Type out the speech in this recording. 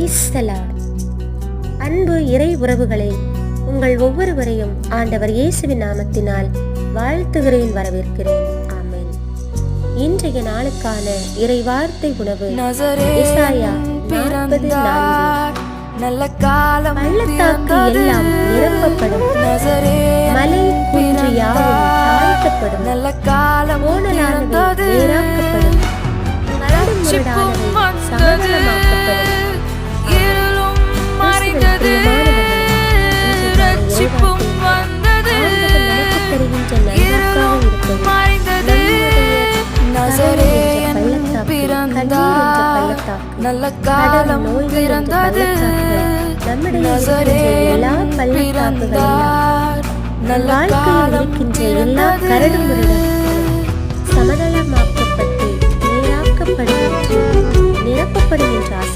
Praise the Lord. அன்பு இறை உறவுகளே, உங்கள் ஒவ்வொருவரையும் ஆண்டவர் இயேசுவின் நாமத்தினால் வாழ்த்துகிறேன், வரவேற்கிறேன். ஆமென். இன்றைய நாளுக்கான இறை வார்த்தை உணவு எசாயா 40:4. நல்ல காலம் பள்ளத்தாக்கு எல்லாம் நிரப்பப்படும், மலை குன்று யாவும் தாழ்த்தப்படும், நல்ல காலம் கோணலானது நேராக்கப்படும், கரடுமுரடானது சமதளமாக்கப்படும். இருளும் மறைந்தது, ரட்சிப்பும் வந்தது, மறைந்தது. நசரேயன் பிறந்தார், நல்ல காலம் பிறந்தது. நசரேயன் பிறந்தார், நல்ல காலம் பிறந்தது. சமதளமாக்கப்பட்டு நேராக்கப்படும், நிரப்பப்படும் என்று